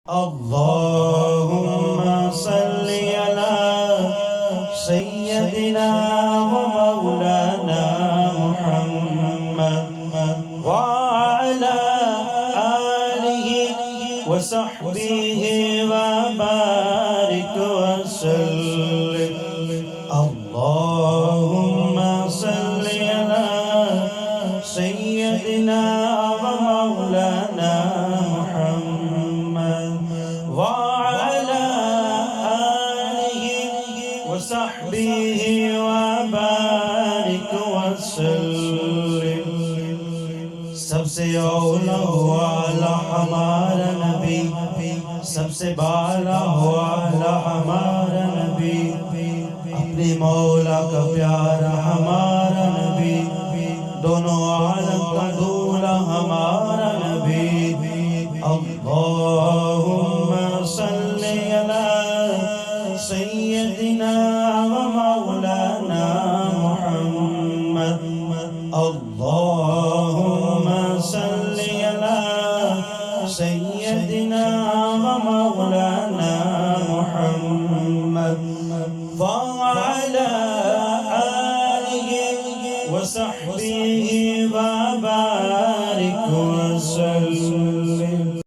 اللهم صل على سيدنا ومولانا محمد وعلى آله وصحبه وبارك وسلم. اللهم صل على سيدنا ومولانا محمد وعلى آله وصحبه وبارك وسلم. सबसे औला वाला हमारा नबी, सबसे बाला वाला हमारा नबी, अपने मौला का प्यारा हमारा नबी, दोनों आलम का दूल्हा हमारा नबी. अल्लाहुम्मा सल्ली अला सय्यदिना व मौलाना मुहम्मद. अल्लाहुम्मा सल्ली अला सय्यदिना व मौलाना मुहम्मद व अला